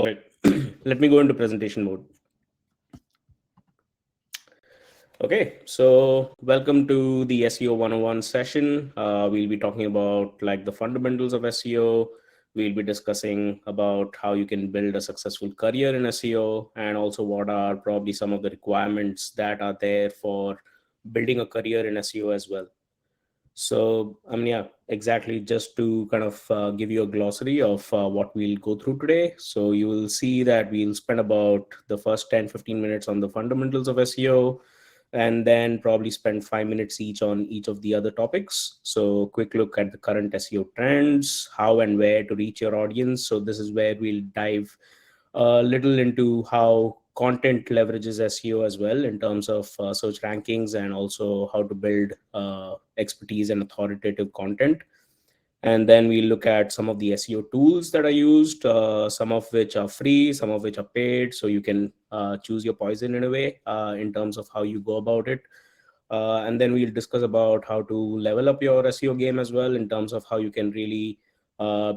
Perfect. Let me go into presentation mode. Okay, so welcome to the SEO 101 session. We'll be talking about like the fundamentals of SEO. We'll be discussing about how you can build a successful career in SEO and also what are probably some of the requirements that are there for building a career in SEO as well. So, yeah, exactly. Just to kind of give you a glossary of what we'll go through today. So, you will see that we'll spend about the first 10-15 minutes on the fundamentals of SEO and then probably spend 5 minutes each on each of the other topics. So, quick look at the current SEO trends, how and where to reach your audience. So, this is where we'll dive a little into how content leverages SEO as well in terms of search rankings and also how to build expertise and authoritative content. And then we look at some of the SEO tools that are used, some of which are free, some of which are paid. So you can choose your poison in a way in terms of how you go about it. And then we'll discuss about how to level up your SEO game as well in terms of how you can really uh,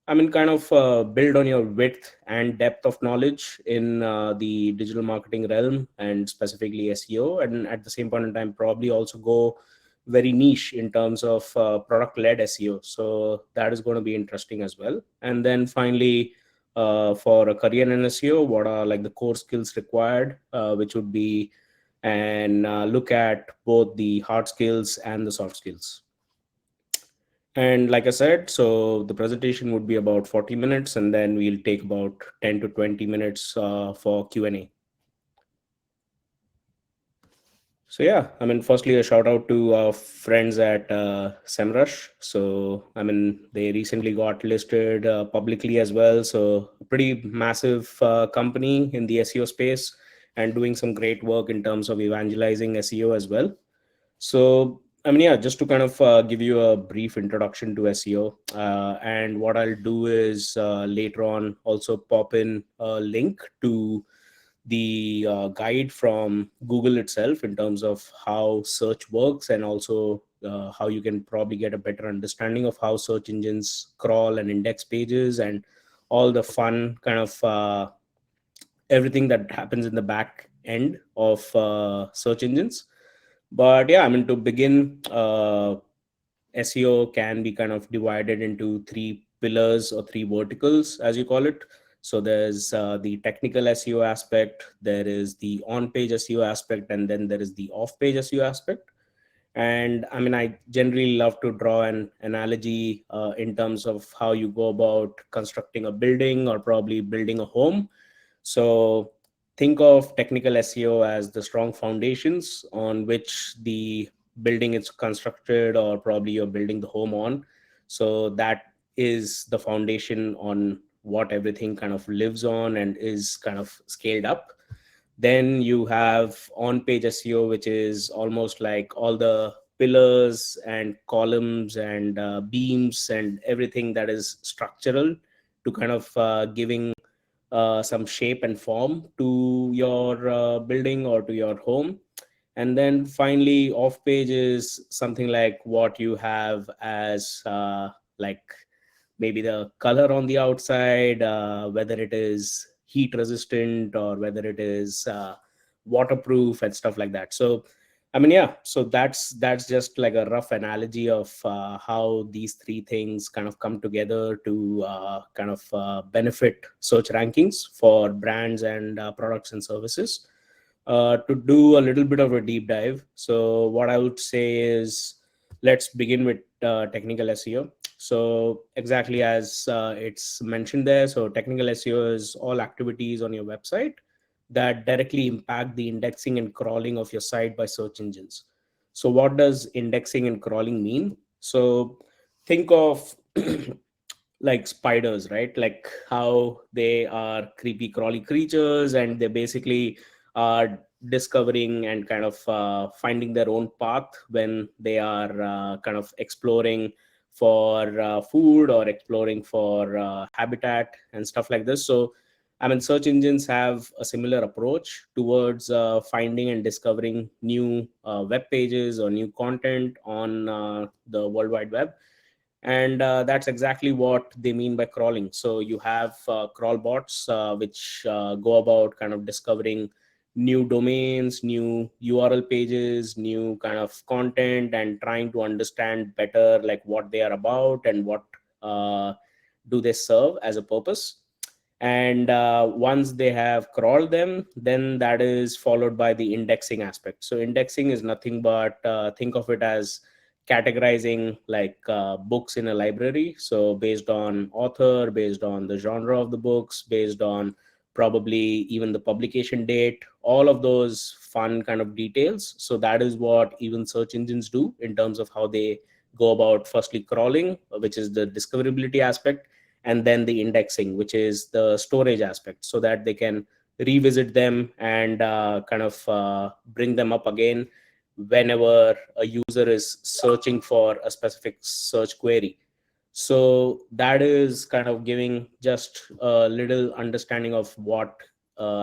kind of build on your width and depth of knowledge in the digital marketing realm and specifically SEO. And at the same point in time, probably also go very niche in terms of product led SEO. So that is going to be interesting as well. And then finally, for a career in SEO, what are like the core skills required, which would be, and look at both the hard skills and the soft skills. And like I said, so the presentation would be about 40 minutes, and then we'll take about 10 to 20 minutes for Q&A. So yeah, firstly, a shout out to our friends at SEMrush. So they recently got listed publicly as well. So a pretty massive company in the SEO space and doing some great work in terms of evangelizing SEO as well. So, yeah, just to kind of give you a brief introduction to SEO, and what I'll do is later on also pop in a link to the guide from Google itself in terms of how search works and also how you can probably get a better understanding of how search engines crawl and index pages and all the fun kind of everything that happens in the back end of search engines. But yeah, to begin, SEO can be kind of divided into three pillars or three verticals, as you call it. So there's the technical SEO aspect, there is the on-page SEO aspect, and then there is the off-page SEO aspect. And I generally love to draw an analogy in terms of how you go about constructing a building or probably building a home. So think of technical SEO as the strong foundations on which the building is constructed, or probably you're building the home on. So that is the foundation on what everything kind of lives on and is kind of scaled up. Then you have on page SEO, which is almost like all the pillars and columns and beams and everything that is structural to kind of giving some shape and form to your building or to your home. And then finally, off page is something like what you have as like maybe the color on the outside, whether it is heat resistant or whether it is waterproof and stuff like that. So yeah, so that's just like a rough analogy of how these three things kind of come together to kind of benefit search rankings for brands and products and services. To do a little bit of a deep dive, so what I would say is let's begin with technical SEO. So exactly as it's mentioned there, so technical SEO is all activities on your website that directly impact the indexing and crawling of your site by search engines. So what does indexing and crawling mean? So think of like spiders, right? Like how they are creepy crawly creatures and they basically are discovering and kind of finding their own path when they are kind of exploring for food or exploring for habitat and stuff like this. So search engines have a similar approach towards finding and discovering new web pages or new content on the World Wide Web. And that's exactly what they mean by crawling. So you have crawl bots, which go about kind of discovering new domains, new URL pages, new kind of content, and trying to understand better like what they are about and what uh, do they serve as a purpose. And once they have crawled them, then that is followed by the indexing aspect. So indexing is nothing but think of it as categorizing like books in a library, so based on author, based on the genre of the books, based on probably even the publication date, all of those fun kind of details. So that is what even search engines do in terms of how they go about firstly crawling, which is the discoverability aspect, and then the indexing, which is the storage aspect, so that they can revisit them and kind of bring them up again whenever a user is searching for a specific search query. So that is kind of giving just a little understanding of what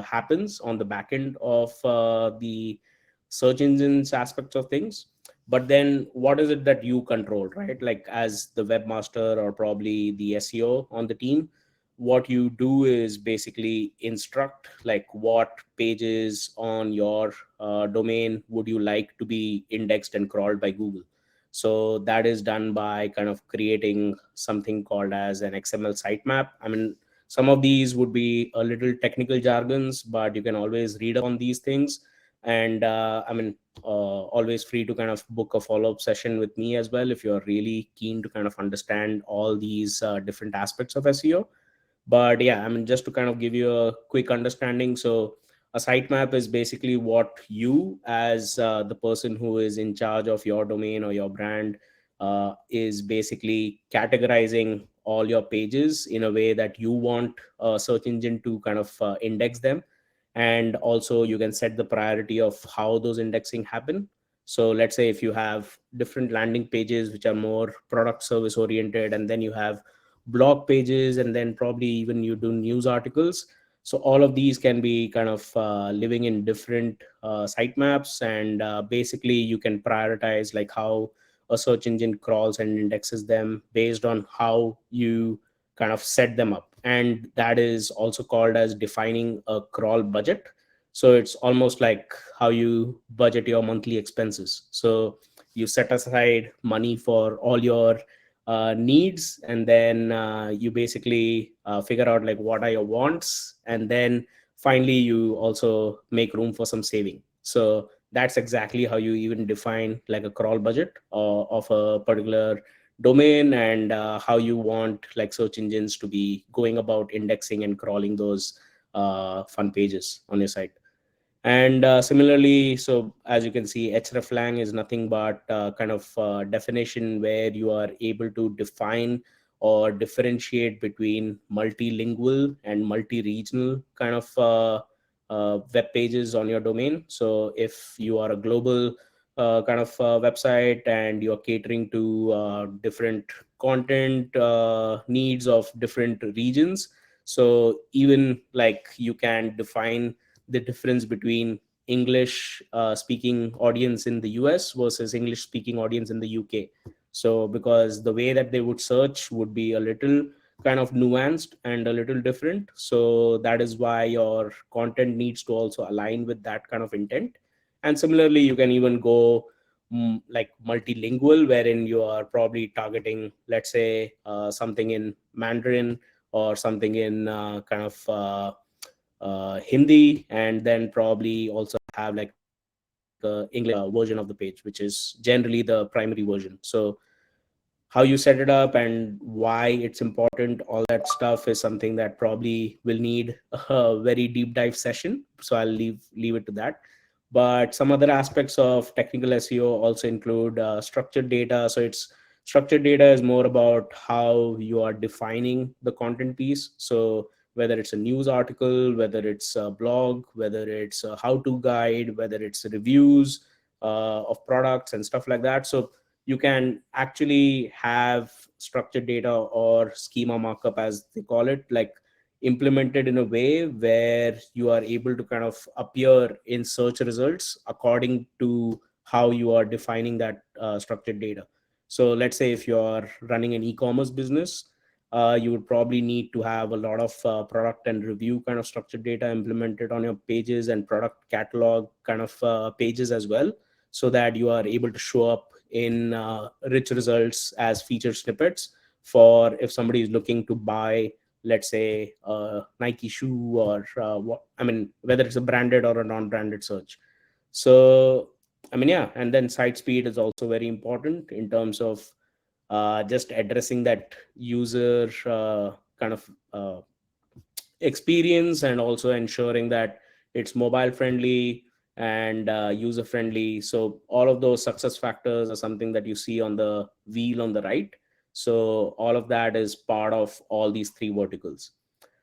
happens on the back end of the search engines aspects of things. But then what is it that you control, right? Like as the webmaster or probably the SEO on the team, what you do is basically instruct like what pages on your domain would you like to be indexed and crawled by Google. So that is done by kind of creating something called as an XML sitemap. I mean, some of these would be a little technical jargons, but you can always read up on these things. And always free to kind of book a follow-up session with me as well if you're really keen to kind of understand all these different aspects of SEO. But yeah, I mean, just to kind of give you a quick understanding, so a sitemap is basically what you as the person who is in charge of your domain or your brand is basically categorizing all your pages in a way that you want a search engine to kind of index them. And also you can set the priority of how those indexing happen. So let's say if you have different landing pages which are more product service oriented, and then you have blog pages, and then probably even you do news articles. So all of these can be kind of living in different sitemaps, and basically you can prioritize like how a search engine crawls and indexes them based on how you kind of set them up. And that is also called as defining a crawl budget. So it's almost like how you budget your monthly expenses. So you set aside money for all your needs, and then you basically figure out like what are your wants, and then finally you also make room for some saving. So that's exactly how you even define like a crawl budget of a particular domain, and how you want like search engines to be going about indexing and crawling those fun pages on your site. And similarly, so as you can see, hreflang is nothing but kind of definition where you are able to define or differentiate between multilingual and multi-regional kind of web pages on your domain. So if you are a global kind of website and you're catering to different content needs of different regions, so even like you can define the difference between English speaking audience in the US versus English speaking audience in the UK. So because the way that they would search would be a little kind of nuanced and a little different. So that is why your content needs to also align with that kind of intent. And similarly, you can even go like multilingual, wherein you are probably targeting, let's say, something in Mandarin or something in kind of Hindi, and then probably also have like a English version of the page, which is generally the primary version. So how you set it up and why it's important, all that stuff is something that probably will need a very deep dive session, so I'll leave it to that. But some other aspects of technical SEO also include structured data. So it's structured data is more about how you are defining the content piece. So whether it's a news article, whether it's a blog, whether it's a how to guide, whether it's reviews of products and stuff like that. So you can actually have structured data or schema markup, as they call it, like implemented in a way where you are able to kind of appear in search results according to how you are defining that structured data. So let's say if you're running an e-commerce business, you would probably need to have a lot of product and review kind of structured data implemented on your pages, and product catalog kind of pages as well, so that you are able to show up in rich results as featured snippets for if somebody is looking to buy, let's say, a Nike shoe, or whether it's a branded or a non-branded search. So yeah, and then site speed is also very important in terms of just addressing that user kind of experience, and also ensuring that it's mobile friendly and user friendly. So all of those success factors are something that you see on the wheel on the right. So all of that is part of all these three verticals.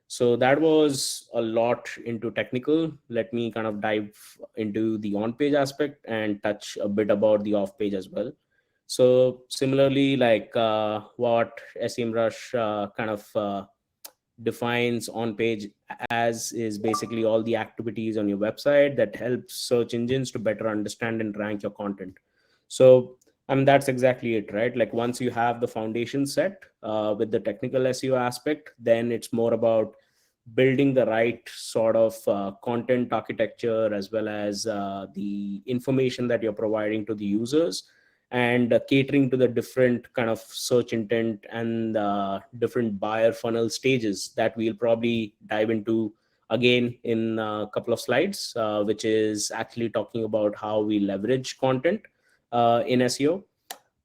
So that was a lot into technical. Let me kind of dive into the on page aspect and touch a bit about the off page as well. So similarly, like what SEMrush kind of defines on page as, is basically all the activities on your website that helps search engines to better understand and rank your content. So that's exactly it, right? Like once you have the foundation set with the technical SEO aspect, then it's more about building the right sort of content architecture, as well as the information that you're providing to the users, and catering to the different kind of search intent and different buyer funnel stages that we'll probably dive into again in a couple of slides, which is actually talking about how we leverage content in SEO.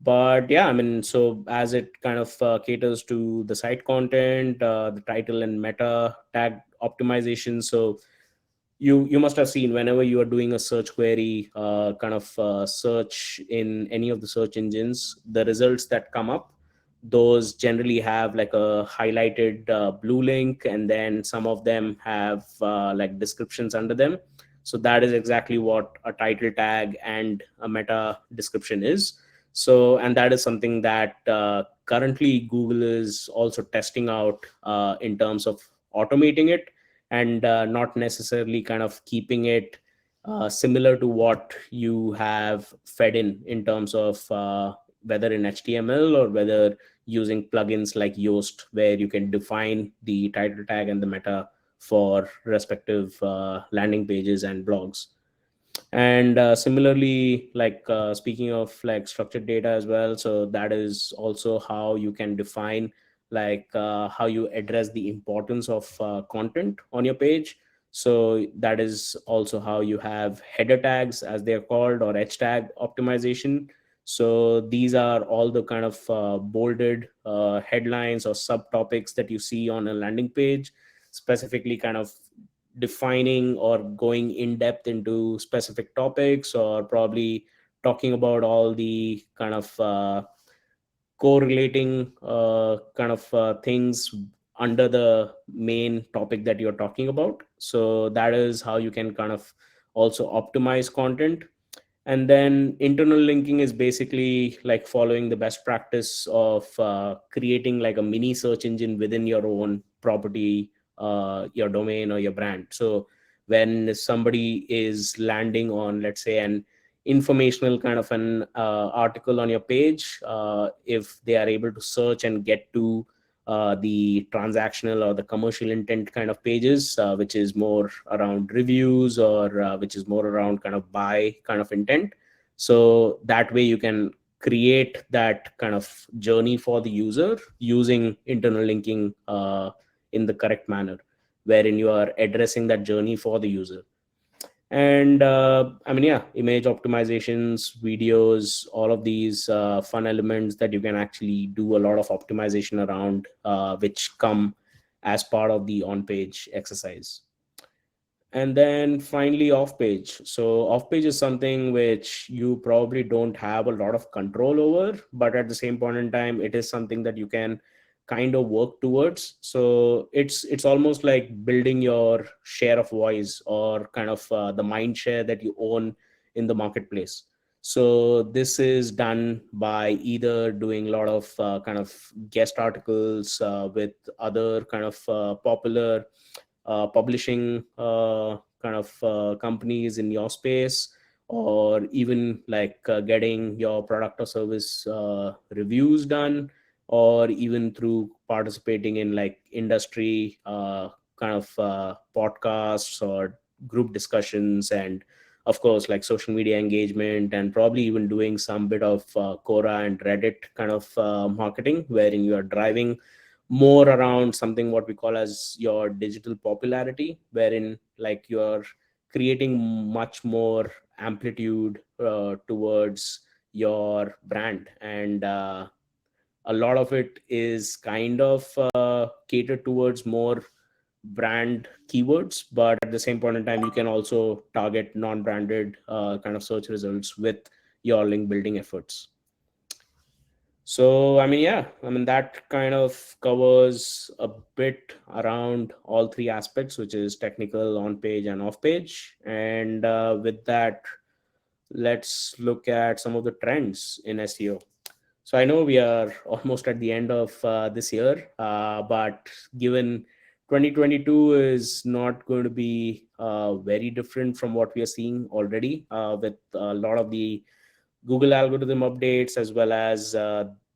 But yeah, so as it kind of caters to the site content, the title and meta tag optimization. So you must have seen, whenever you are doing a search query, kind of search in any of the search engines, the results that come up, those generally have like a highlighted blue link, and then some of them have like descriptions under them. So that is exactly what a title tag and a meta description is. So, and that is something that currently Google is also testing out in terms of automating it, and not necessarily kind of keeping it similar to what you have fed in terms of whether in HTML, or whether using plugins like Yoast, where you can define the title tag and the meta for respective landing pages and blogs. And similarly, like speaking of like structured data as well, so that is also how you can define like how you address the importance of content on your page. So that is also how you have header tags, as they're called, or h tag optimization. So these are all the kind of bolded headlines or subtopics that you see on a landing page, specifically kind of defining or going in depth into specific topics, or probably talking about all the kind of correlating kind of things under the main topic that you're talking about. So that is how you can kind of also optimize content. And then internal linking is basically like following the best practice of creating like a mini search engine within your own property, your domain or your brand. So when somebody is landing on, let's say, an informational kind of an article on your page, if they are able to search and get to the transactional or the commercial intent kind of pages, which is more around reviews, or which is more around kind of buy kind of intent. So that way you can create that kind of journey for the user using internal linking in the correct manner, wherein you are addressing that journey for the user. And yeah, image optimizations, videos, all of these fun elements that you can actually do a lot of optimization around, which come as part of the on page exercise. And then finally, off page. So off page is something which you probably don't have a lot of control over, but at the same point in time, it is something that you can kind of work towards. So it's almost like building your share of voice, or kind of the mind share that you own in the marketplace. So this is done by either doing a lot of kind of guest articles with other kind of popular publishing kind of companies in your space, or even like getting your product or service reviews done, or even through participating in like industry kind of podcasts or group discussions, and of course like social media engagement, and probably even doing some bit of Quora and Reddit kind of marketing, wherein you are driving more around something what we call as your digital popularity, wherein like you're creating much more amplitude towards your brand, and a lot of it is kind of catered towards more brand keywords, but at the same point in time you can also target non-branded kind of search results with your link building efforts. So, I mean, yeah, I mean, that kind of covers a bit around all three aspects, which is technical, on page, and off page. And with that, let's look at some of the trends in SEO. So, I know we are almost at the end of this year, but given 2022 is not going to be very different from what we are seeing already with a lot of the Google algorithm updates, as well as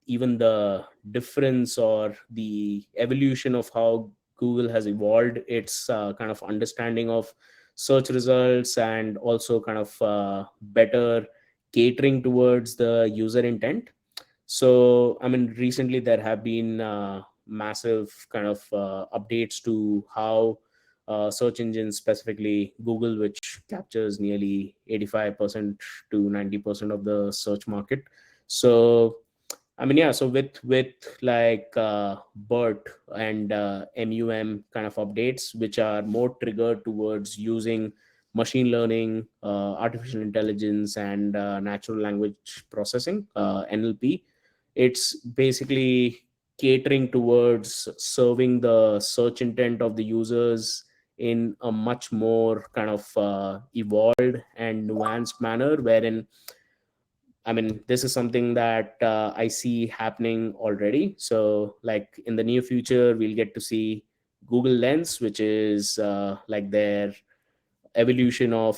even the difference or the evolution of how Google has evolved its kind of understanding of search results, and also kind of better catering towards the user intent. So, I mean, recently there have been massive kind of updates to how search engines, specifically Google, which captures nearly 85% to 90% of the search market. So, I mean, yeah, so with like BERT and MUM kind of updates, which are more triggered towards using machine learning, artificial intelligence, and natural language processing, NLP. It's basically catering towards serving the search intent of the users in a much more kind of evolved and nuanced manner, wherein, I mean, this is something that I see happening already. So, like in the near future, we'll get to see Google Lens, which is like their evolution of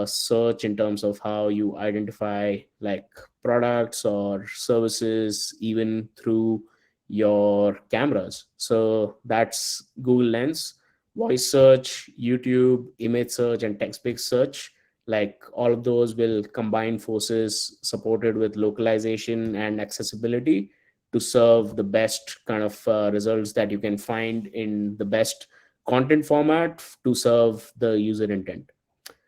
search in terms of how you identify like products or services, even through your cameras. So, that's Google Lens. Voice search, YouTube, image search, and text-based search, like all of those will combine forces, supported with localization and accessibility, to serve the best kind of results that you can find in the best content format to serve the user intent.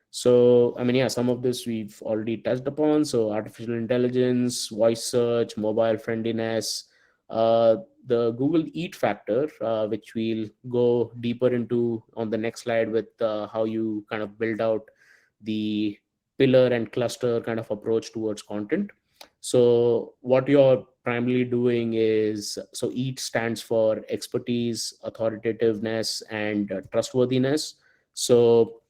So, I mean, yeah, some of this we've already touched upon. So, artificial intelligence, voice search, mobile friendliness, uh, the Google Eat factor, which we'll go deeper into on the next slide, with how you kind of build out the pillar and cluster kind of approach towards content. So, what you're primarily doing is, so EAT stands for expertise, authoritativeness, and trustworthiness. So,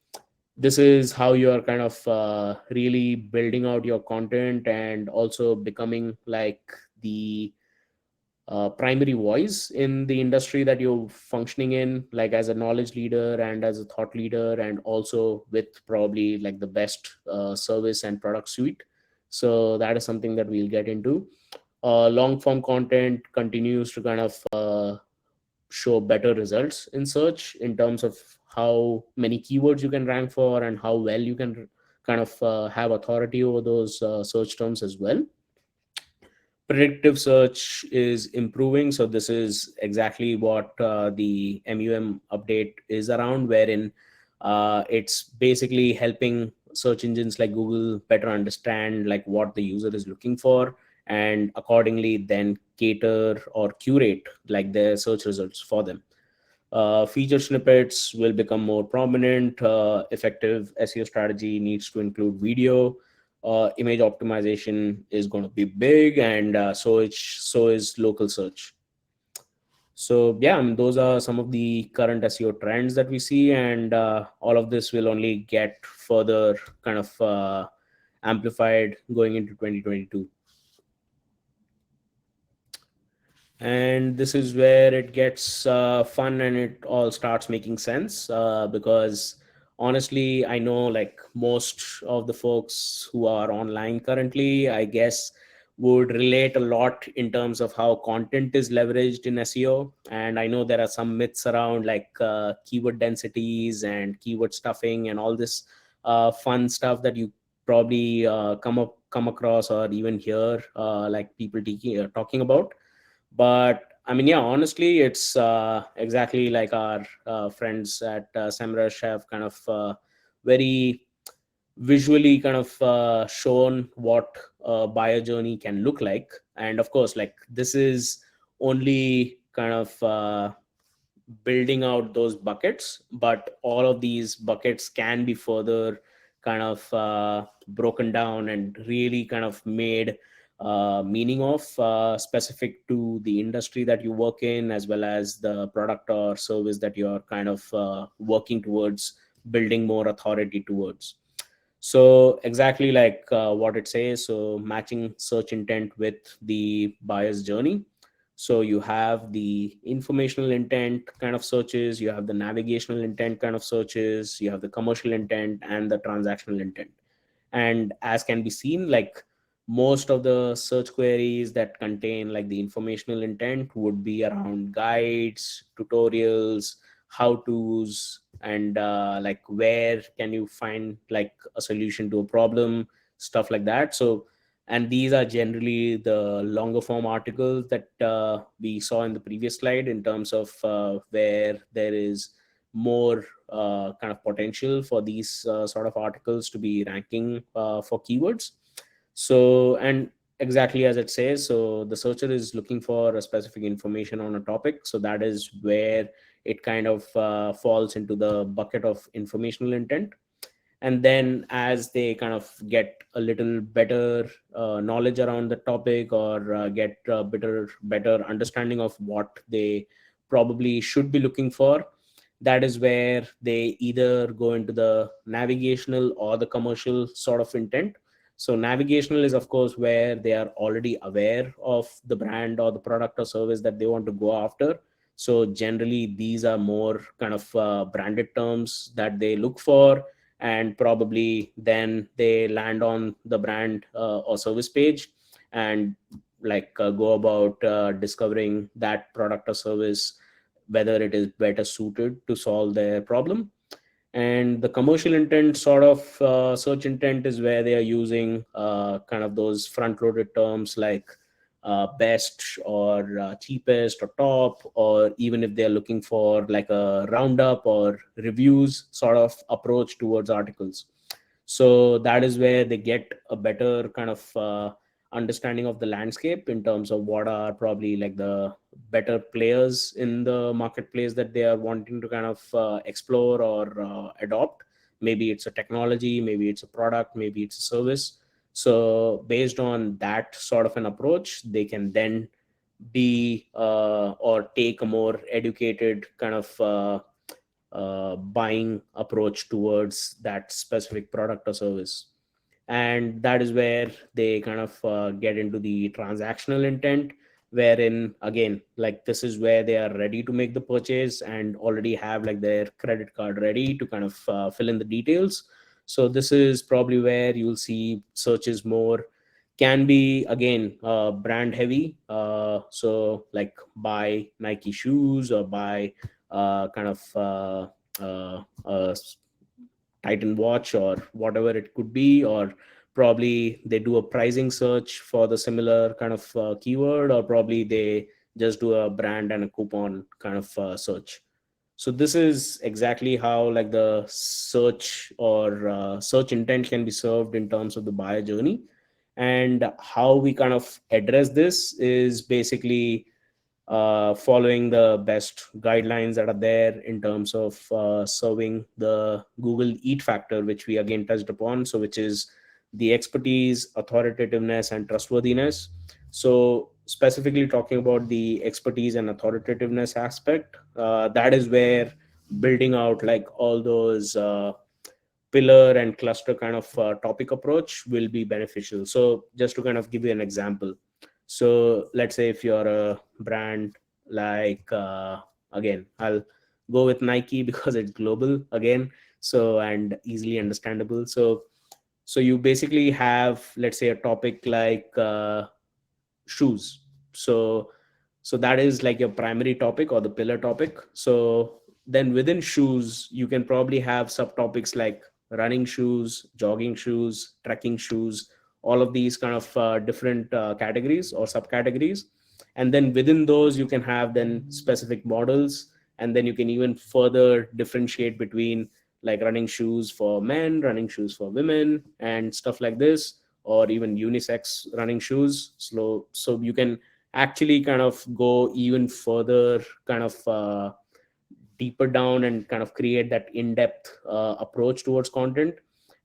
this is how you are kind of really building out your content, and also becoming like the primary voice in the industry that you're functioning in, like as a knowledge leader and as a thought leader, and also with probably like the best service and product suite. So that is something that we'll get into. Long form content continues to kind of show better results in search in terms of how many keywords you can rank for, and how well you can kind of have authority over those search terms as well. Predictive search is improving, so this is exactly what the MUM update is around, wherein it's basically helping search engines like Google better understand like what the user is looking for, and accordingly then cater or curate like their search results for them. Feature snippets will become more prominent. Effective SEO strategy needs to include video. Image optimization is going to be big, and so is local search. So yeah, those are some of the current SEO trends that we see, and all of this will only get further kind of amplified going into 2022. And this is where it gets fun, and it all starts making sense, because honestly, I know like most of the folks who are online currently, I guess, would relate a lot in terms of how content is leveraged in SEO. And I know there are some myths around like keyword densities and keyword stuffing and all this fun stuff that you probably come across or even hear like people talking about. But I mean, yeah, honestly, it's exactly like our friends at SEMrush have kind of very visually kind of shown what a buyer journey can look like. And of course, like this is only kind of building out those buckets, but all of these buckets can be further kind of broken down and really kind of made meaning of specific to the industry that you work in, as well as the product or service that you're kind of working towards building more authority towards. So exactly like what it says, so matching search intent with the buyer's journey. So you have the informational intent kind of searches, you have the navigational intent kind of searches, you have the commercial intent and the transactional intent. And as can be seen, like most of the search queries that contain like the informational intent would be around guides, tutorials, how to's, and like where can you find like a solution to a problem, stuff like that. So, and these are generally the longer form articles that we saw in the previous slide, in terms of where there is more kind of potential for these sort of articles to be ranking for keywords. So, and exactly as it says, so the searcher is looking for a specific information on a topic. So that is where it kind of falls into the bucket of informational intent. And then as they kind of get a little better knowledge around the topic, or get a better understanding of what they probably should be looking for, that is where they either go into the navigational or the commercial sort of intent. So navigational is of course where they are already aware of the brand or the product or service that they want to go after. So generally these are more kind of branded terms that they look for, and probably then they land on the brand or service page, and like go about discovering that product or service, whether it is better suited to solve their problem. And the commercial intent sort of search intent is where they are using kind of those front loaded terms like best or cheapest or top, or even if they're looking for like a roundup or reviews sort of approach towards articles. So that is where they get a better kind of understanding of the landscape in terms of what are probably like the better players in the marketplace that they are wanting to kind of explore or adopt. Maybe it's a technology, maybe it's a product, maybe it's a service. So based on that sort of an approach, they can then be or take a more educated kind of buying approach towards that specific product or service. And that is where they kind of get into the transactional intent, wherein again, like this is where they are ready to make the purchase and already have like their credit card ready to kind of fill in the details. So this is probably where you'll see searches more can be again brand heavy, so like buy Nike shoes or buy kind of Titan watch or whatever it could be, or probably they do a pricing search for the similar kind of keyword, or probably they just do a brand and a coupon kind of search. So this is exactly how like the search or search intent can be served in terms of the buyer journey. And how we kind of address this is basically following the best guidelines that are there in terms of serving the Google Eat factor, which we again touched upon. So, which is the expertise, authoritativeness, and trustworthiness. So, specifically talking about the expertise and authoritativeness aspect, that is where building out like all those pillar and cluster kind of topic approach will be beneficial. So, just to kind of give you an example, so let's say if you're a brand like again, I'll go with Nike because it's global again. so and easily understandable. So you basically have, let's say, a topic like shoes. So that is like your primary topic or the pillar topic. So then within shoes you can probably have subtopics like running shoes, jogging shoes, trekking shoes, all of these kind of different categories or subcategories. And then within those you can have then specific models, and then you can even further differentiate between like running shoes for men, running shoes for women, and stuff like this, or even unisex running shoes. So you can actually kind of go even further, kind of deeper down, and kind of create that in-depth approach towards content.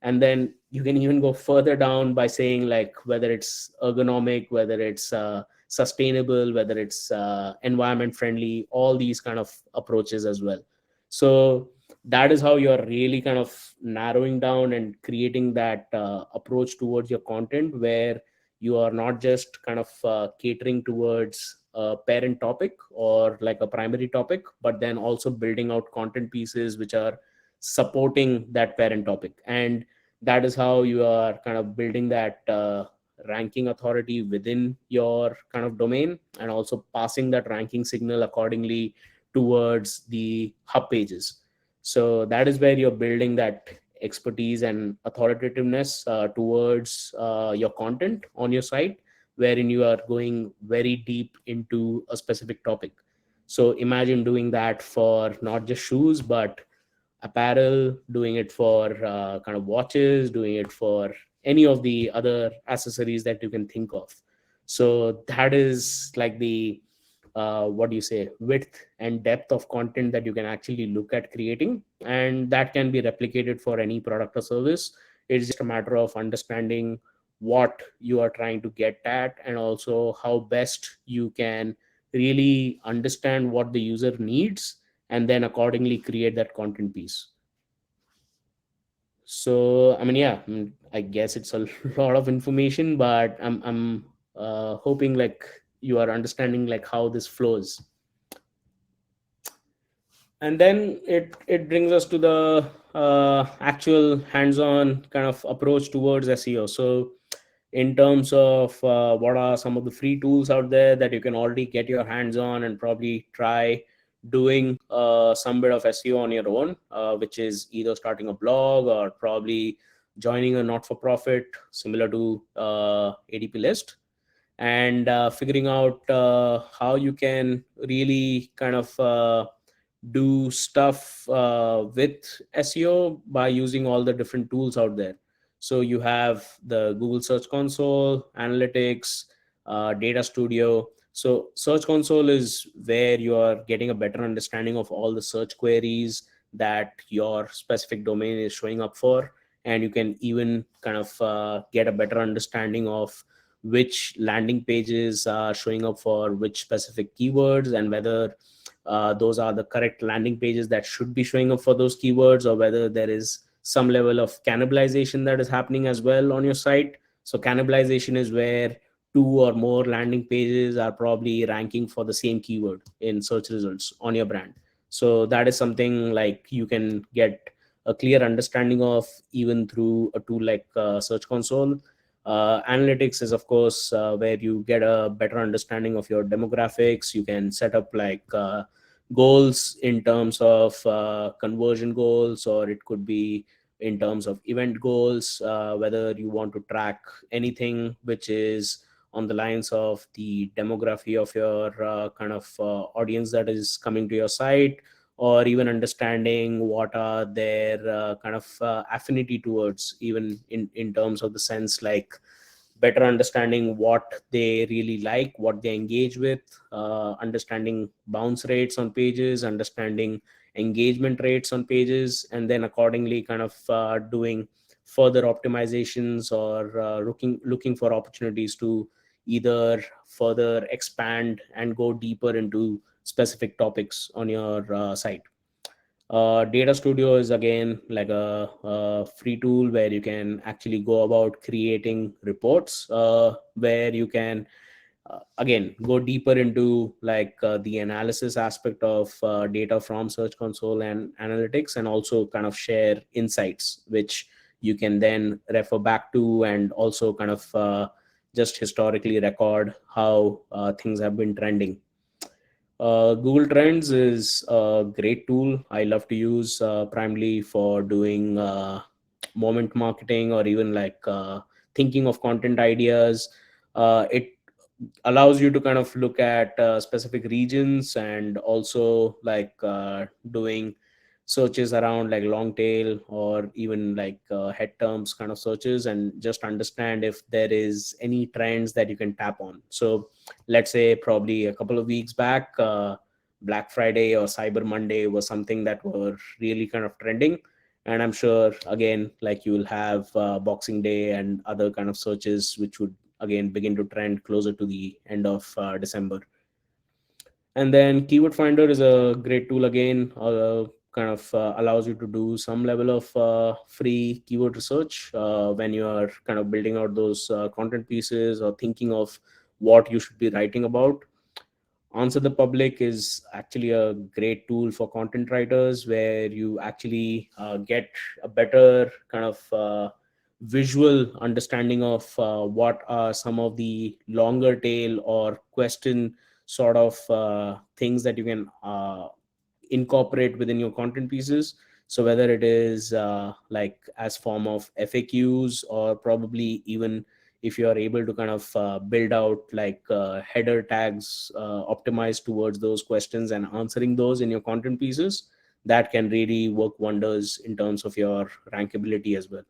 And then you can even go further down by saying like whether it's ergonomic, whether it's sustainable, whether it's environment friendly, all these kind of approaches as well. So that is how you're really kind of narrowing down and creating that approach towards your content, where you are not just kind of catering towards a parent topic or like a primary topic, but then also building out content pieces which are supporting that parent topic. And that is how you are kind of building that ranking authority within your kind of domain, and also passing that ranking signal accordingly towards the hub pages. So that is where you're building that expertise and authoritativeness towards your content on your site, wherein you are going very deep into a specific topic. So imagine doing that for not just shoes, but apparel, doing it for kind of watches, doing it for any of the other accessories that you can think of. So that is like the what do you say, width and depth of content that you can actually look at creating, and that can be replicated for any product or service. It's just a matter of understanding what you are trying to get at, and also how best you can really understand what the user needs, and then accordingly create that content piece. So I mean, yeah, I guess it's a lot of information, but I'm hoping like you are understanding like how this flows. And then it brings us to the actual hands-on kind of approach towards SEO. So in terms of what are some of the free tools out there that you can already get your hands on and probably try doing some bit of SEO on your own, which is either starting a blog or probably joining a not-for-profit similar to ADP List, and figuring out how you can really kind of do stuff with SEO by using all the different tools out there. So you have the Google Search Console, Analytics, Data Studio. So Search Console is where you are getting a better understanding of all the search queries that your specific domain is showing up for, and you can even kind of get a better understanding of which landing pages are showing up for which specific keywords, and whether those are the correct landing pages that should be showing up for those keywords, or whether there is some level of cannibalization that is happening as well on your site. So cannibalization is where two or more landing pages are probably ranking for the same keyword in search results on your brand. So that is something like you can get a clear understanding of even through a tool like Search Console. Analytics is of course where you get a better understanding of your demographics. You can set up like goals in terms of conversion goals, or it could be in terms of event goals, whether you want to track anything which is on the lines of the demography of your kind of audience that is coming to your site, or even understanding what are their kind of affinity towards, even in terms of the sense like better understanding what they really like, what they engage with, understanding bounce rates on pages, understanding engagement rates on pages, and then accordingly kind of doing further optimizations, or looking for opportunities to either further expand and go deeper into specific topics on your site. Data Studio is again like a free tool where you can actually go about creating reports, where you can again go deeper into like the analysis aspect of data from Search Console and analytics, and also kind of share insights which you can then refer back to, and also kind of just historically record how things have been trending. Google Trends is a great tool I love to use primarily for doing moment marketing, or even like thinking of content ideas. It allows you to kind of look at specific regions, and also like doing searches around like long tail, or even like head terms kind of searches, and just understand if there is any trends that you can tap on. So let's say probably a couple of weeks back, Black Friday or Cyber Monday was something that were really kind of trending. And I'm sure again, like you will have Boxing Day and other kind of searches which would again begin to trend closer to the end of December. And then Keyword Finder is a great tool again, kind of allows you to do some level of free keyword research when you are kind of building out those content pieces, or thinking of what you should be writing about. Answer the Public is actually a great tool for content writers, where you actually get a better kind of visual understanding of what are some of the longer tail or question sort of things that you can incorporate within your content pieces. So whether it is like as form of FAQs, or probably even if you are able to kind of build out like header tags optimized towards those questions and answering those in your content pieces, that can really work wonders in terms of your rankability as well.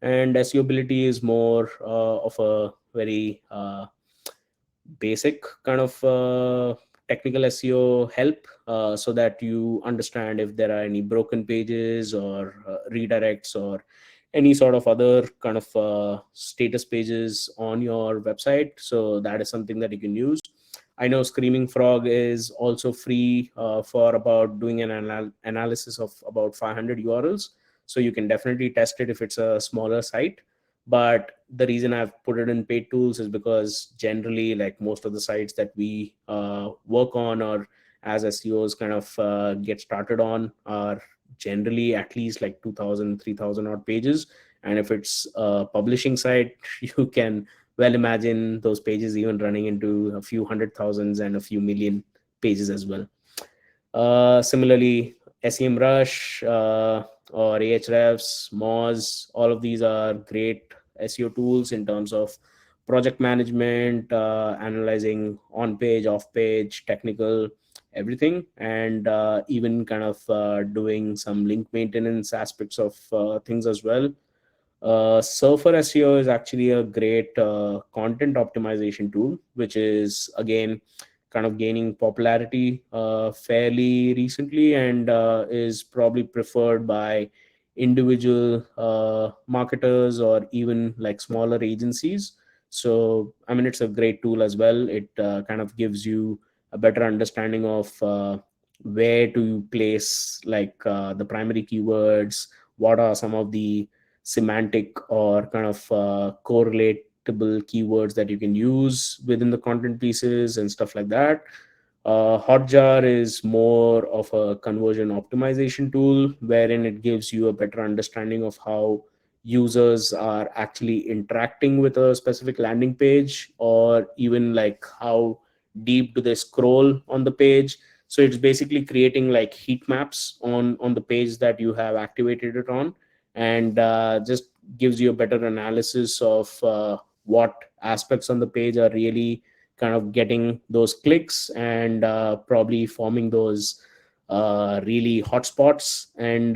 And SEO ability is more of a very basic kind of technical SEO help, so that you understand if there are any broken pages, or redirects, or any sort of other kind of status pages on your website. So that is something that you can use. I know Screaming Frog is also free for about doing an analysis of about 500 URLs. So you can definitely test it if it's a smaller site. But the reason I've put it in paid tools is because generally, like most of the sites that we work on, or as SEOs kind of get started on, are generally at least like 2000, 3000 odd pages. And if it's a publishing site, you can well imagine those pages even running into a few hundred thousands and a few million pages as well. Similarly, SEMrush or Ahrefs, Moz, all of these are great SEO tools in terms of project management, analyzing on page, off page, technical, everything, and even kind of doing some link maintenance aspects of things as well. Surfer SEO is actually a great content optimization tool, which is again kind of gaining popularity fairly recently, and is probably preferred by individual marketers, or even like smaller agencies. So, I mean, it's a great tool as well. It kind of gives you a better understanding of where to place like the primary keywords, what are some of the semantic or kind of correlatable keywords that you can use within the content pieces and stuff like that. Hotjar is more of a conversion optimization tool, wherein it gives you a better understanding of how users are actually interacting with a specific landing page, or even like how deep do they scroll on the page. So it's basically creating like heat maps on the page that you have activated it on, and just gives you a better analysis of what aspects on the page are really kind of getting those clicks, and probably forming those really hotspots, and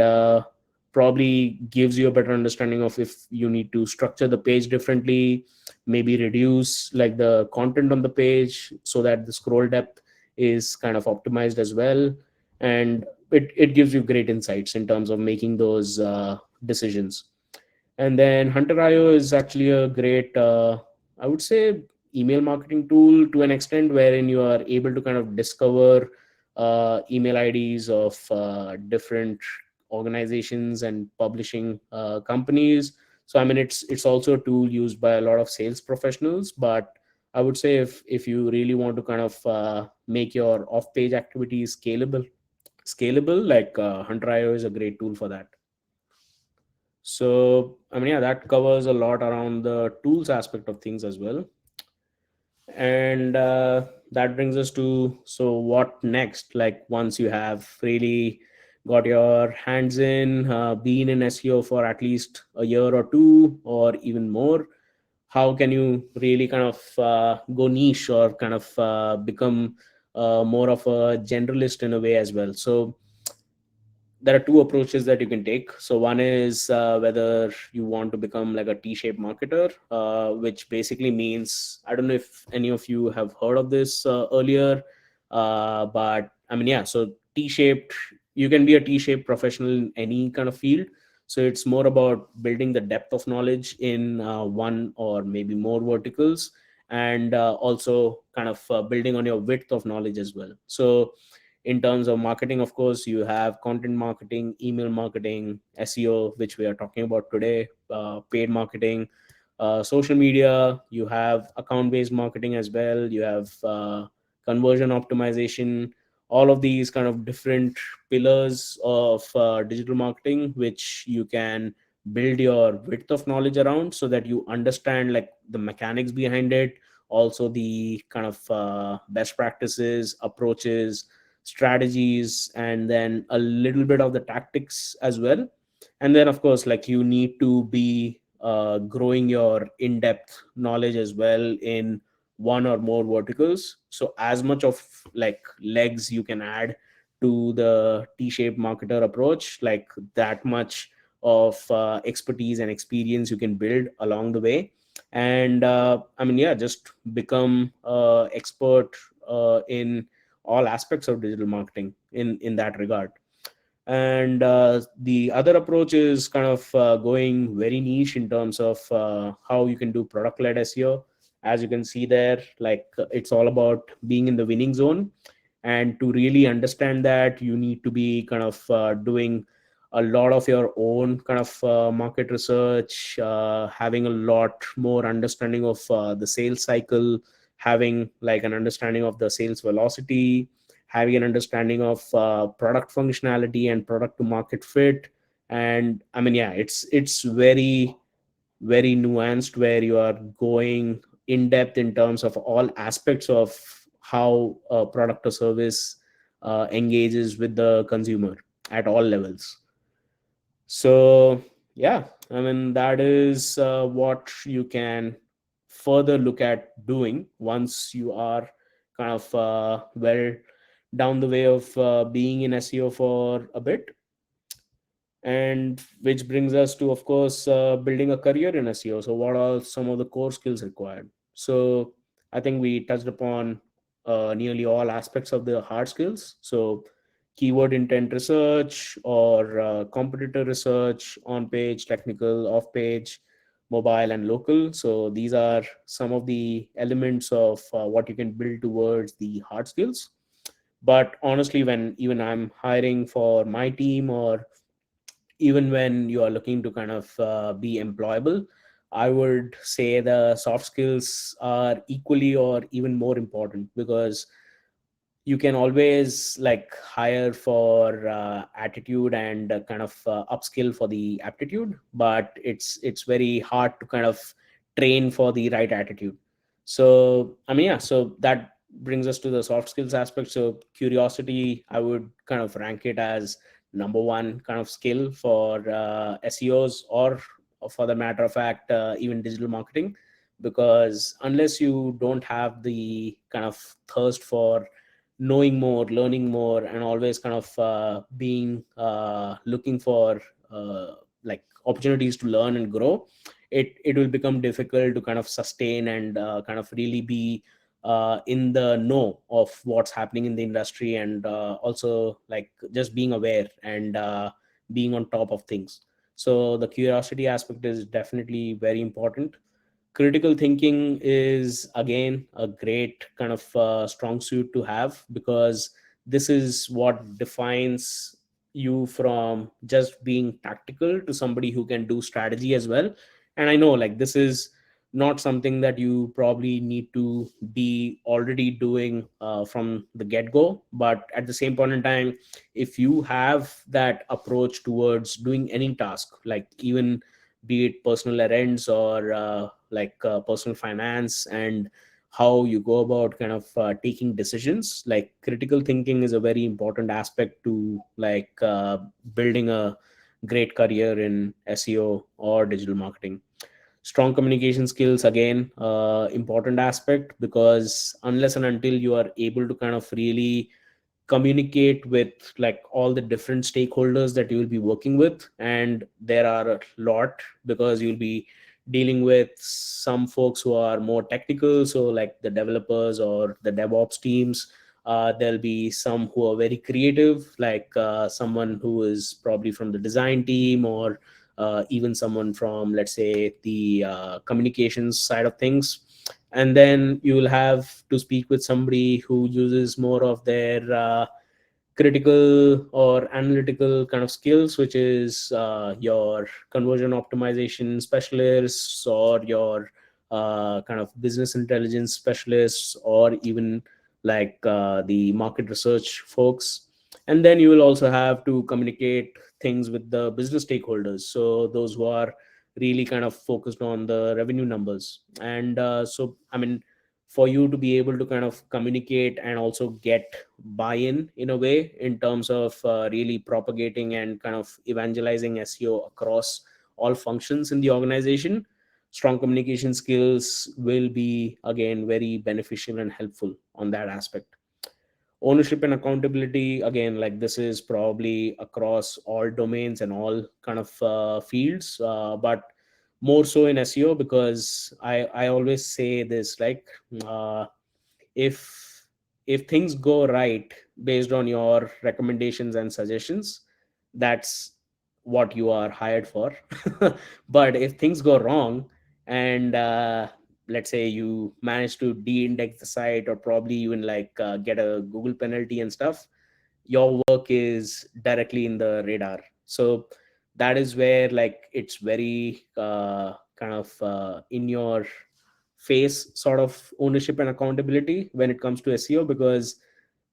probably gives you a better understanding of if you need to structure the page differently, maybe reduce like the content on the page so that the scroll depth is kind of optimized as well. And it gives you great insights in terms of making those decisions. And then Hunter.io is actually a great, I would say, email marketing tool to an extent, wherein you are able to kind of discover email IDs of different organizations and publishing companies. So I mean, it's also a tool used by a lot of sales professionals, but I would say if you really want to kind of make your off page activities scalable, like Hunter.io is a great tool for that. So I mean, yeah, that covers a lot around the tools aspect of things as well. And that brings us to, so what next, like once you have really got your hands in, been in SEO for at least a year or two or even more, how can you really kind of go niche or kind of become more of a generalist in a way as well? So there are two approaches that you can take. So one is whether you want to become like a T-shaped marketer, which basically means, I don't know if any of you have heard of this earlier, but I mean, yeah. So T-shaped, you can be a T-shaped professional in any kind of field. So it's more about building the depth of knowledge in one or maybe more verticals, and also kind of building on your width of knowledge as well. So in terms of marketing, of course, you have content marketing, email marketing, SEO, which we are talking about today, paid marketing, social media. You have account based marketing as well. You have conversion optimization. All of these kind of different pillars of digital marketing, which you can build your width of knowledge around, so that you understand like the mechanics behind it, also the kind of best practices, approaches, strategies, and then a little bit of the tactics as well. And then of course, like, you need to be growing your in-depth knowledge as well in one or more verticals. So as much of like legs you can add to the T-shaped marketer approach, like that much of expertise and experience you can build along the way. And I mean, yeah, just become expert in all aspects of digital marketing in that regard. And the other approach is kind of going very niche in terms of how you can do product led SEO. As you can see there, like it's all about being in the winning zone. And to really understand that, you need to be kind of doing a lot of your own kind of market research, having a lot more understanding of the sales cycle, having like an understanding of the sales velocity, having an understanding of product functionality and product to market fit. And I mean, yeah, it's very very nuanced, where you are going in depth in terms of all aspects of how a product or service engages with the consumer at all levels. So yeah, I mean, that is what you can further look at doing once you are kind of well down the way of being in SEO for a bit. And which brings us to, of course, building a career in SEO. So what are some of the core skills required? So I think we touched upon nearly all aspects of the hard skills. So keyword intent research, or competitor research, on page, technical, off page, mobile, and local. So these are some of the elements of what you can build towards the hard skills. But honestly, when even I'm hiring for my team, or even when you are looking to kind of be employable, I would say the soft skills are equally or even more important, because you can always like hire for attitude and kind of upskill for the aptitude, but it's very hard to kind of train for the right attitude. So I mean, yeah, so that brings us to the soft skills aspect. So curiosity, I would kind of rank it as number one kind of skill for SEOs, or for the matter of fact, even digital marketing. Because unless you don't have the kind of thirst for knowing more, learning more, and always kind of being looking for like opportunities to learn and grow, it will become difficult to kind of sustain and kind of really be in the know of what's happening in the industry, and also like just being aware and being on top of things. So the curiosity aspect is definitely very important. Critical thinking is again a great kind of strong suit to have, because this is what defines you from just being tactical to somebody who can do strategy as well. And I know, like, this is not something that you probably need to be already doing from the get-go. But at the same point in time, if you have that approach towards doing any task, like even be it personal errands or personal finance, and how you go about kind of taking decisions, like critical thinking is a very important aspect to building a great career in SEO or digital marketing. Strong communication skills, again, important aspect, because unless and until you are able to kind of really communicate with like all the different stakeholders that you will be working with, and there are a lot, because you'll be dealing with some folks who are more technical, so like the developers or the DevOps teams. There'll be some who are very creative, like someone who is probably from the design team, or even someone from, let's say, the communications side of things. And then you will have to speak with somebody who uses more of their critical or analytical kind of skills, which is your conversion optimization specialists, or your kind of business intelligence specialists, or even the market research folks. And then you will also have to communicate things with the business stakeholders, so those who are really kind of focused on the revenue numbers. And so I mean, for you to be able to kind of communicate and also get buy-in in a way, in terms of really propagating and kind of evangelizing SEO across all functions in the organization, strong communication skills will be again very beneficial and helpful on that aspect. Ownership and accountability, again, like this is probably across all domains and all kind of fields, but more so in SEO, because I always say this, like uh, if if things go right based on your recommendations and suggestions, that's what you are hired for. But if things go wrong, and let's say you manage to de-index the site, or probably even get a Google penalty and stuff, your work is directly in the radar. So that is where like it's very kind of in your face sort of ownership and accountability when it comes to SEO. Because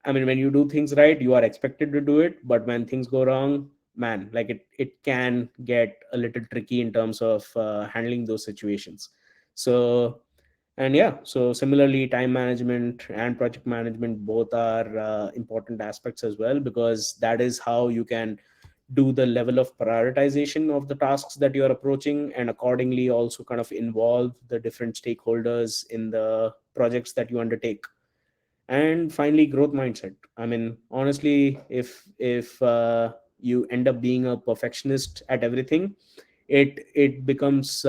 I mean, when you do things right, you are expected to do it, but when things go wrong, man, like it can get a little tricky in terms of handling those situations. So, and yeah, so similarly, time management and project management both are important aspects as well, because that is how you can do the level of prioritization of the tasks that you are approaching, and accordingly also kind of involve the different stakeholders in the projects that you undertake. And finally, growth mindset. I mean, honestly, if you end up being a perfectionist at everything, it becomes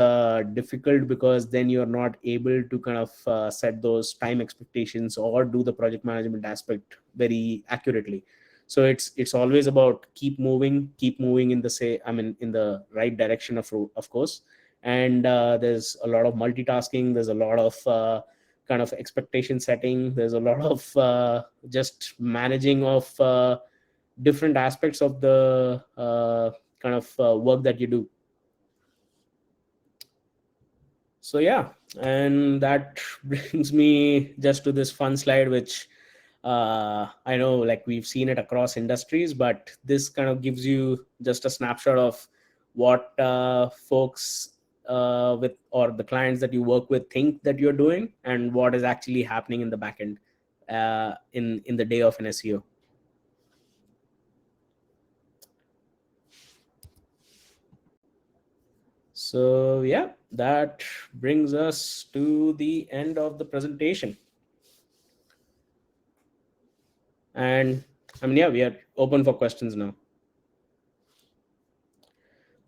difficult, because then you're not able to kind of set those time expectations or do the project management aspect very accurately. So it's always about keep moving in the say I mean in the right direction, of course. And there's a lot of multitasking, there's a lot of kind of expectation setting, there's a lot of just managing of different aspects of the kind of work that you do. So yeah, and that brings me just to this fun slide, which I know like we've seen it across industries, but this kind of gives you just a snapshot of what folks with or the clients that you work with think that you're doing, and what is actually happening in the backend in the day of an SEO. So yeah, that brings us to the end of the presentation. And I mean, yeah, we are open for questions now.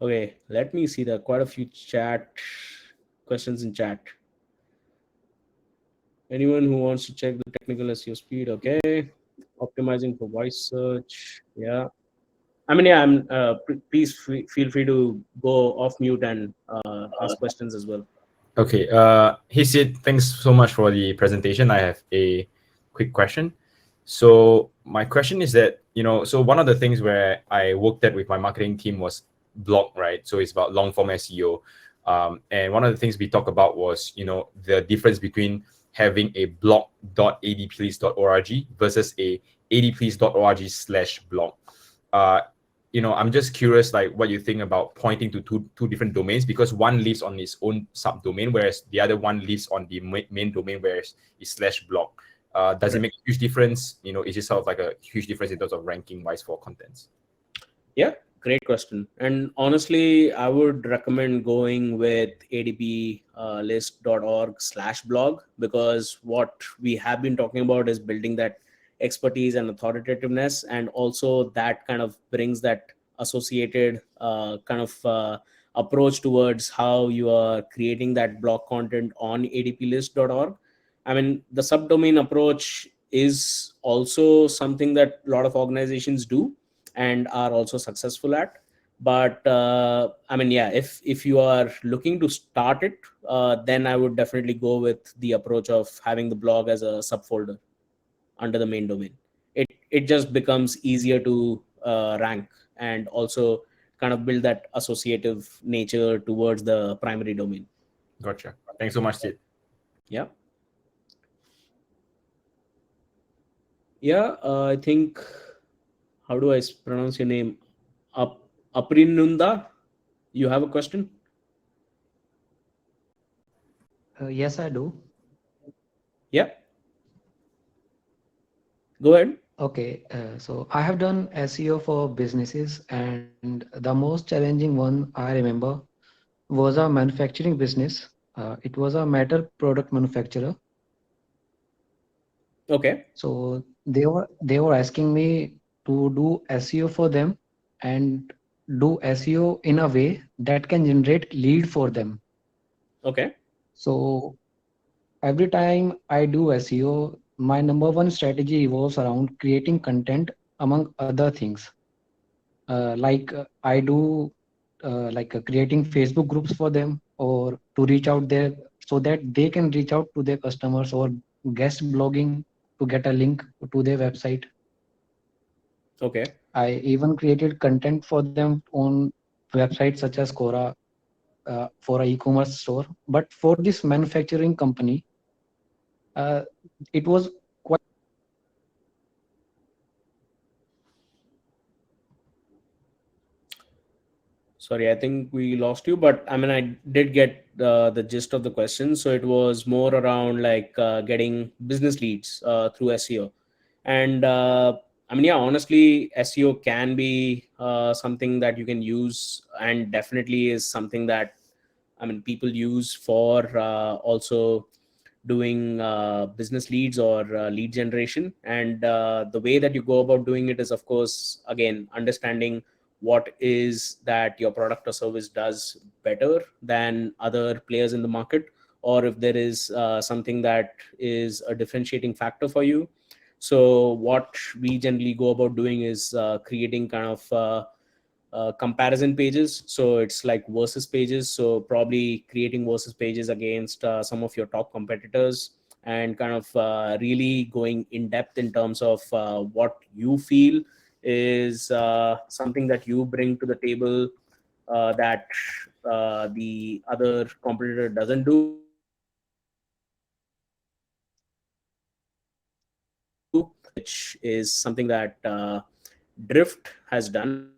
Okay, let me see. There are quite a few chat questions in chat. Anyone who wants to check the technical SEO speed? Okay, optimizing for voice search. Yeah, I mean, yeah. Please feel free to go off mute and ask questions as well. Okay. Hey Sid, thanks so much for the presentation. I have a quick question. So my question is that, so one of the things where I worked at with my marketing team was blog, right? So it's about long form SEO. And one of the things we talked about was, the difference between having a blog.adplist.org versus a adplist.org/blog. I'm just curious, like, what you think about pointing to two different domains, because one lives on its own subdomain, whereas the other one lives on the main domain, whereas it's /blog. Does it make a huge difference? Is it sort of like a huge difference in terms of ranking wise for contents? Yeah, great question. And honestly, I would recommend going with adplist.org/blog, because what we have been talking about is building that expertise and authoritativeness, and also that kind of brings that associated kind of approach towards how you are creating that blog content on adplist.org. I mean, the subdomain approach is also something that a lot of organizations do and are also successful at. But I mean, yeah, if you are looking to start it, then I would definitely go with the approach of having the blog as a subfolder under the main domain. It just becomes easier to rank, and also kind of build that associative nature towards the primary domain. Gotcha. Thanks so much, Sid. Yeah. Yeah, I think, how do I pronounce your name? Aprinunda, you have a question? Yes, I do. Yeah, go ahead. Okay, so I have done SEO for businesses, and the most challenging one I remember was a manufacturing business. It was a metal product manufacturer. Okay. So they were asking me to do SEO for them and do SEO in a way that can generate lead for them. Okay. So every time I do SEO, my number one strategy revolves around creating content among other things. I do creating Facebook groups for them, or to reach out there so that they can reach out to their customers, or guest blogging to get a link to their website. Okay. I even created content for them on websites such as Quora, for an e-commerce store. But for this manufacturing company, uh, it was quite. Sorry, I think we lost you, but I mean, I did get the gist of the question. So it was more around like getting business leads through SEO. And I mean, yeah, honestly, SEO can be something that you can use, and definitely is something that, I mean, people use for also doing business leads or lead generation. And the way that you go about doing it is, of course, again, understanding what is that your product or service does better than other players in the market, or if there is something that is a differentiating factor for you. So what we generally go about doing is creating kind of comparison pages. So it's like versus pages, so probably creating versus pages against some of your top competitors, and kind of really going in depth in terms of what you feel is something that you bring to the table that the other competitor doesn't do, which is something that Drift has done.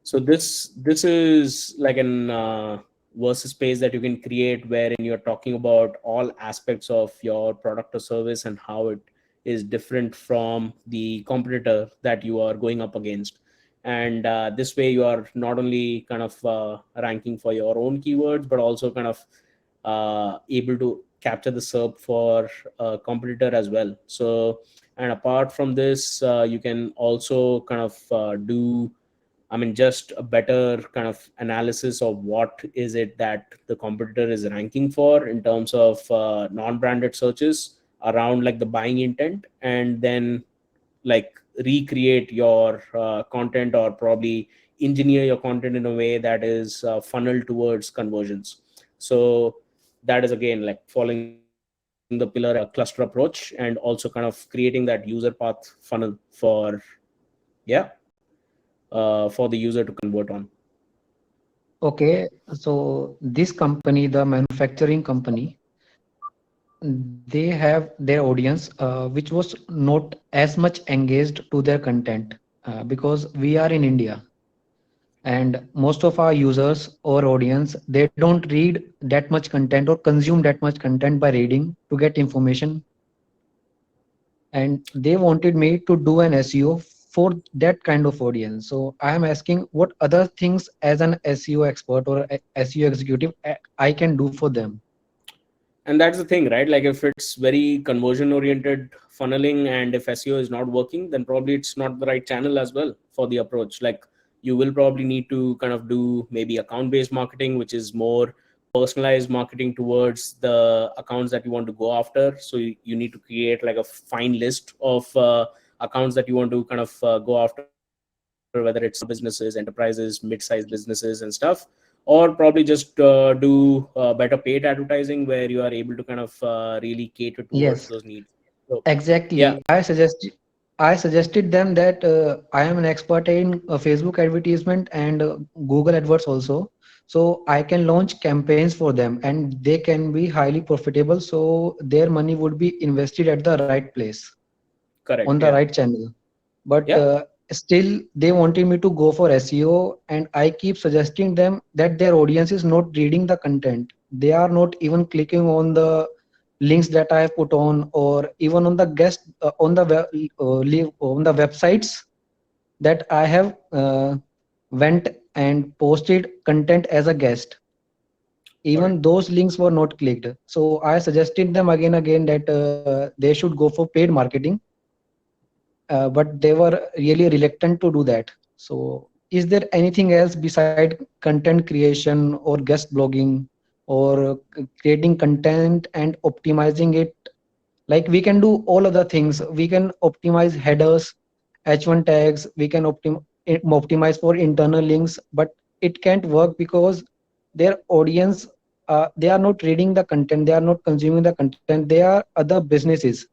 So this is like an versus page that you can create, wherein you're talking about all aspects of your product or service and how it is different from the competitor that you are going up against. And this way you are not only kind of ranking for your own keywords, but also kind of able to capture the SERP for a competitor as well. So, and apart from this, you can also kind of do, I mean, just a better kind of analysis of what is it that the competitor is ranking for in terms of non-branded searches around like the buying intent, and then like recreate your content, or probably engineer your content in a way that is funneled towards conversions. So that is again like following the pillar cluster approach, and also kind of creating that user path funnel for, yeah. for the user to convert on. Okay, so this company, the manufacturing company, they have their audience, which was not as much engaged to their content, because we are in India, and most of our users or audience, they don't read that much content or consume that much content by reading to get information, and they wanted me to do an SEO for that kind of audience. So I am asking what other things as an SEO expert or SEO executive I can do for them. And that's the thing, right? Like if it's very conversion oriented funneling, and if SEO is not working, then probably it's not the right channel as well for the approach. Like you will probably need to kind of do maybe account based marketing, which is more personalized marketing towards the accounts that you want to go after. So you need to create like a fine list of accounts that you want to kind of go after, whether it's businesses, enterprises, mid-sized businesses and stuff, or probably just do better paid advertising where you are able to kind of really cater towards Yes, those needs. So yeah, exactly. I suggested them that I am an expert in Facebook advertisement and Google AdWords also. So I can launch campaigns for them and they can be highly profitable. So their money would be invested at the right place on correct. the Yeah, right channel. But yeah, still, they wanted me to go for SEO, and I keep suggesting them that their audience is not reading the content. They are not even clicking on the links that I have put on, or even on the guest on the on the websites that I have went and posted content as a guest. got it. Even those links were not clicked. So I suggested them again that they should go for paid marketing, but they were really reluctant to do that. So, is there anything else beside content creation or guest blogging or creating content and optimizing it? Like we can do all other things. We can optimize headers, H1 tags. We can optimize for internal links, but it can't work because their audience, they are not reading the content. They are not consuming the content. They are other businesses.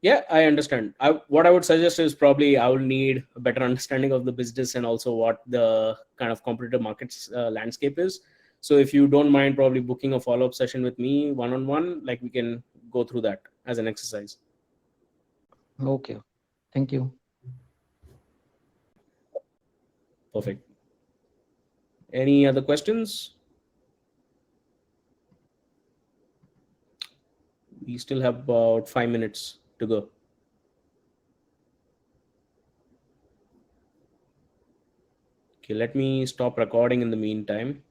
Yeah, I understand. What I would suggest is probably I will need a better understanding of the business and also what the kind of competitive markets landscape is. So if you don't mind probably booking a follow-up session with me one-on-one, like we can go through that as an exercise. Okay, thank you. Perfect. Any other questions? We still have about 5 minutes to go. Okay, let me stop recording in the meantime.